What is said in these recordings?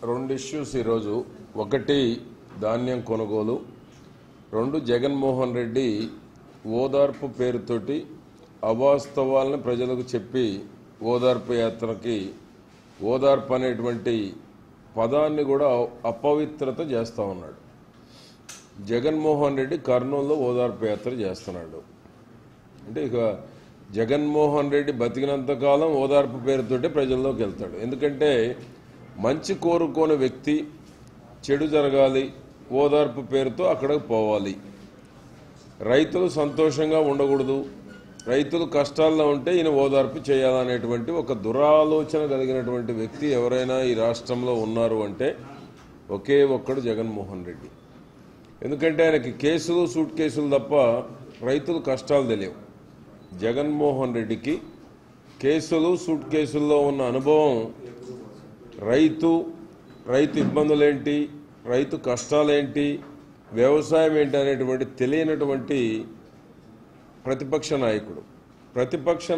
రెండు ఇష్యూస్ ఈరోజు. ఒకటి ధాన్యం కొనుగోలు, రెండు జగన్మోహన్ రెడ్డి ఓదార్పు పేరుతోటి అవాస్తవాలను ప్రజలకు చెప్పి ఓదార్పు యాత్రకి ఓదార్పు అనేటువంటి పదాన్ని కూడా అపవిత్రత చేస్తూ ఉన్నాడు. జగన్మోహన్ రెడ్డి కర్నూలులో ఓదార్పు యాత్ర చేస్తున్నాడు అంటే ఇక జగన్మోహన్ రెడ్డి బతికినంతకాలం ఓదార్పు పేరుతోటే ప్రజల్లోకి వెళ్తాడు. ఎందుకంటే మంచి కోరుకోని వ్యక్తి చెడు జరగాలి ఓదార్పు పేరుతో అక్కడికి పోవాలి. రైతులు సంతోషంగా ఉండకూడదు, రైతులు కష్టాల్లో ఉంటే ఈయన ఓదార్పు చేయాలనేటువంటి ఒక దురాలోచన కలిగినటువంటి వ్యక్తి ఎవరైనా ఈ రాష్ట్రంలో ఉన్నారు అంటే ఒకే ఒక్కడు జగన్మోహన్ రెడ్డి. ఎందుకంటే ఆయనకి కేసులు సూట్ కేసులు తప్ప రైతులు కష్టాలు తెలియవు. జగన్మోహన్ రెడ్డికి కేసులు సూట్ కేసుల్లో ఉన్న అనుభవం రైతు ఇబ్బందులేంటి, రైతు కష్టాలేంటి, వ్యవసాయం ఏంటి అనేటువంటి తెలియనటువంటి ప్రతిపక్ష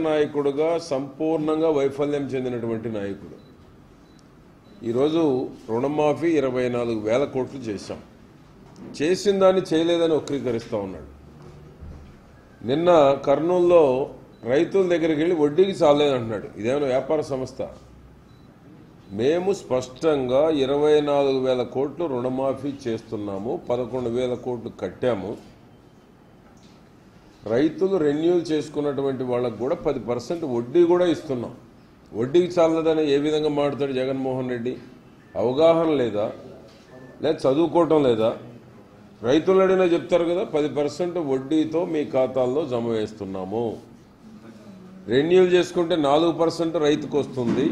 నాయకుడుగా సంపూర్ణంగా వైఫల్యం చెందినటువంటి నాయకుడు. ఈరోజు రుణమాఫీ 24,000 కోట్లు చేశాం, చేసిన దాన్ని చేయలేదని వక్రీకరిస్తూ ఉన్నాడు. నిన్న కర్నూలులో రైతుల దగ్గరికి వెళ్ళి వడ్డీకి చాలేదంటున్నాడు. ఇదేమైనా వ్యాపార సంస్థ? మేము స్పష్టంగా 24,000 కోట్లు రుణమాఫీ చేస్తున్నాము, 11,000 కోట్లు కట్టాము. రైతులు రెన్యూల్ చేసుకున్నటువంటి వాళ్ళకు కూడా 10% వడ్డీ కూడా ఇస్తున్నాం. వడ్డీకి చాలదని ఏ విధంగా మాట్లాడతాడు జగన్మోహన్ రెడ్డి? అవగాహన లేదా చదువుకోవటం లేదా? రైతులు అడిగినా చెప్తారు కదా, 10% వడ్డీతో మీ ఖాతాల్లో జమ వేస్తున్నాము. రెన్యూల్ చేసుకుంటే 4% రైతుకు వస్తుంది,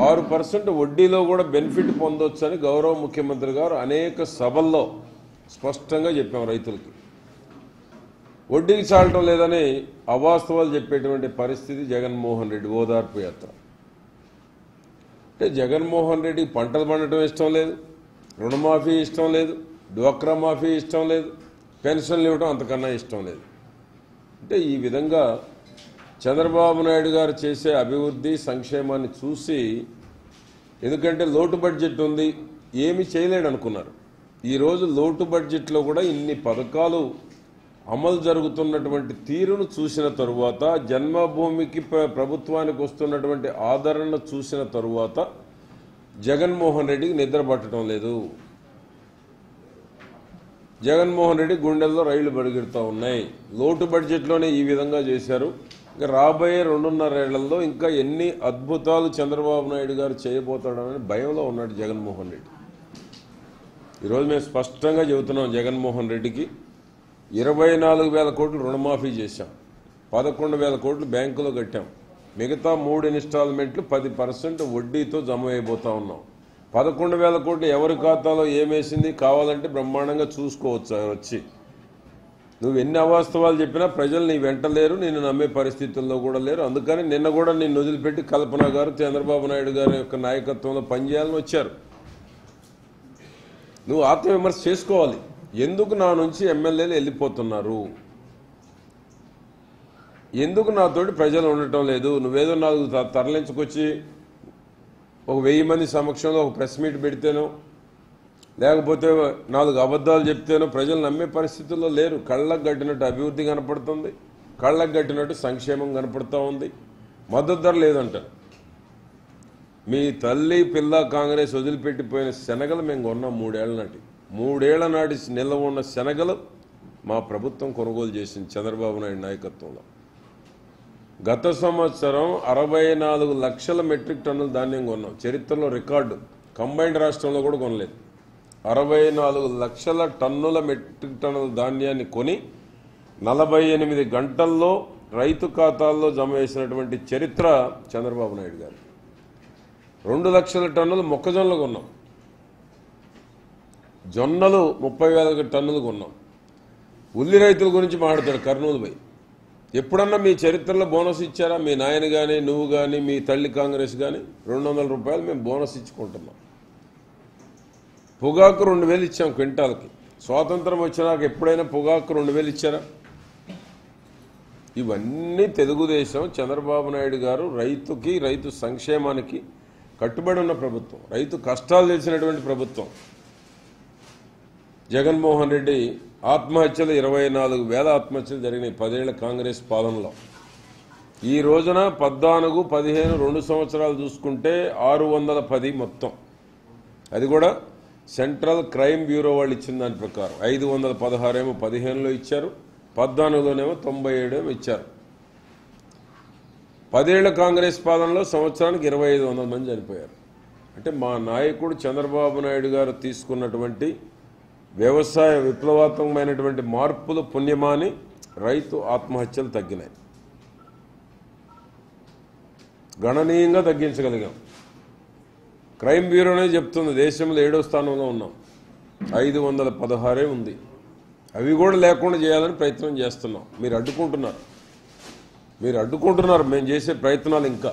6% వడ్డీలో కూడా బెనిఫిట్ పొందొచ్చు అని గౌరవ ముఖ్యమంత్రి గారు అనేక సభల్లో స్పష్టంగా చెప్పాం. రైతులకి వడ్డీకి చాలటం లేదని అవాస్తవాలు చెప్పేటువంటి పరిస్థితి జగన్మోహన్ రెడ్డి ఓదార్పు యాత్ర. అంటే జగన్మోహన్ రెడ్డికి పంటలు పండటం ఇష్టం లేదు, రుణమాఫీ ఇష్టం లేదు, డ్వాక్రా మాఫీ ఇష్టం లేదు, పెన్షన్లు ఇవ్వడం అంతకన్నా ఇష్టం లేదు. అంటే ఈ విధంగా చంద్రబాబు నాయుడు గారు చేసే అభివృద్ధి సంక్షేమాన్ని చూసి, ఎందుకంటే లోటు బడ్జెట్ ఉంది ఏమి చేయలేడు అనుకున్నారు. ఈరోజు లోటు బడ్జెట్లో కూడా ఇన్ని పథకాలు అమలు జరుగుతున్నటువంటి తీరును చూసిన తరువాత, జన్మభూమికి ప్రభుత్వానికి వస్తున్నటువంటి ఆదరణ చూసిన తరువాత జగన్మోహన్ రెడ్డికి నిద్ర పట్టడం లేదు. జగన్మోహన్ రెడ్డి గుండెల్లో రైళ్లు పరిగెడుతూ ఉన్నాయి. లోటు బడ్జెట్లోనే ఈ విధంగా చేశారు. ఇంకా రాబోయే 2.5 ఏళ్లలో ఇంకా ఎన్ని అద్భుతాలు చంద్రబాబు నాయుడు గారు చేయబోతాడని భయంలో ఉన్నాడు జగన్మోహన్ రెడ్డి. ఈరోజు మేము స్పష్టంగా చెబుతున్నాం, జగన్మోహన్ రెడ్డికి 24,000 కోట్లు రుణమాఫీ చేశాం, 11,000 కోట్లు బ్యాంకులో కట్టాం, మిగతా 3 ఇన్స్టాల్మెంట్లు 10% వడ్డీతో జమ అయిపోతా ఉన్నాం. 11,000 కోట్లు ఎవరి ఖాతాలో ఏమేసింది కావాలంటే బ్రహ్మాండంగా చూసుకోవచ్చు. వచ్చి నువ్వు ఎన్ని అవాస్తవాలు చెప్పినా ప్రజలు నీ వెంట లేరు, నిన్ను నమ్మే పరిస్థితుల్లో కూడా లేరు. అందుకని నిన్న కూడా నిన్ను వదిలిపెట్టి కల్పన గారు చంద్రబాబు నాయుడు గారి యొక్క నాయకత్వంలో పనిచేయాలని వచ్చారు. నువ్వు ఆత్మవిమర్శ చేసుకోవాలి. ఎందుకు నా నుంచి ఎమ్మెల్యేలు వెళ్ళిపోతున్నారు, ఎందుకు నాతోటి ప్రజలు ఉండటం లేదు? నువ్వేదో 4 తరలించుకొచ్చి ఒక 1000 మంది సమక్షంలో ఒక ప్రెస్ మీట్ పెడితేనో, లేకపోతే 4 అబద్ధాలు చెప్తేనో ప్రజలు నమ్మే పరిస్థితుల్లో లేరు. కళ్ళకు గట్టినట్టు అభివృద్ధి కనపడుతుంది, కళ్ళకు గట్టినట్టు సంక్షేమం కనపడుతూ ఉంది, మద్దతు ధర లేదంటారు. మీ తల్లి పిల్ల కాంగ్రెస్ వదిలిపెట్టిపోయిన శనగలు మేము కొన్నాం 3 ఏళ్ల నాటి. 3 ఏళ్ల నాటి నిల్వ ఉన్న శనగలు మా ప్రభుత్వం కొనుగోలు చేసింది చంద్రబాబు నాయుడు నాయకత్వంలో. గత సంవత్సరం 64 లక్షల మెట్రిక్ టన్నుల ధాన్యం కొన్నాం, చరిత్రలో రికార్డు. కంబైన్డ్ రాష్ట్రంలో కూడా కొనలేదు. 64 లక్షల టన్నుల మెట్రిక్ టన్నుల ధాన్యాన్ని కొని 48 గంటల్లో రైతు ఖాతాల్లో జమ వేసినటువంటి చరిత్ర చంద్రబాబు నాయుడు గారు. 2 లక్షల టన్నులు మొక్కజొన్నలు కొన్నాం, జొన్నలు 30,000 టన్నులు కొన్నాం. ఉల్లి రైతుల గురించి మాట్లాడతాడు కర్నూలు పోయి. ఎప్పుడన్నా మీ చరిత్రలో బోనస్ ఇచ్చారా? మీ నాయన కానీ నువ్వు కానీ మీ తల్లి కాంగ్రెస్ కానీ 200 రూపాయలు మేము బోనస్ ఇచ్చుకుంటున్నాం. పొగాకు 2,000 ఇచ్చాం క్వింటాల్కి. స్వాతంత్రం వచ్చినాక ఎప్పుడైనా పొగాకు 2,000 ఇచ్చారా? ఇవన్నీ తెలుగుదేశం చంద్రబాబు నాయుడు గారు రైతు సంక్షేమానికి కట్టుబడి ఉన్న ప్రభుత్వం, రైతు కష్టాలు తెలిసినటువంటి ప్రభుత్వం. జగన్మోహన్ రెడ్డి ఆత్మహత్యలు 24,000 ఆత్మహత్యలు జరిగినాయి 10 ఏళ్ల కాంగ్రెస్ పాలనలో. ఈ రోజున 14, 15, 2 సంవత్సరాలు చూసుకుంటే 610 మొత్తం. అది కూడా సెంట్రల్ క్రైమ్ బ్యూరో వాళ్ళు ఇచ్చిన దాని ప్రకారం 516 ఏమో 15లో ఇచ్చారు, 14లోనేమో 97 ఏమో ఇచ్చారు. 10 ఏళ్ల కాంగ్రెస్ పాలనలో సంవత్సరానికి 2,500 మంది చనిపోయారు. అంటే మా నాయకుడు చంద్రబాబు నాయుడు గారు తీసుకున్నటువంటి వ్యవసాయ విప్లవాత్మకమైనటువంటి మార్పులు పుణ్యమాని రైతు ఆత్మహత్యలు తగ్గినాయి, గణనీయంగా తగ్గించగలిగాం. క్రైమ్ బ్యూరోనే చెప్తుంది దేశంలో 7వ స్థానంలో ఉన్నాం, 516 ఉంది. అవి కూడా లేకుండా చేయాలని ప్రయత్నం చేస్తున్నాం. మీరు అడ్డుకుంటున్నారు మేము చేసే ప్రయత్నాలు. ఇంకా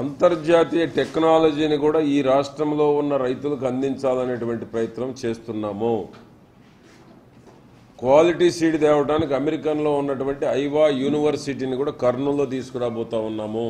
అంతర్జాతీయ టెక్నాలజీని కూడా ఈ రాష్ట్రంలో ఉన్న రైతులకు అందించాలనేటువంటి ప్రయత్నం చేస్తున్నాము. క్వాలిటీ సీడ్ తేవడానికి అమెరికన్లో ఉన్నటువంటి ఐవా యూనివర్సిటీని కూడా కర్నూలులో తీసుకురాబోతా ఉన్నాము.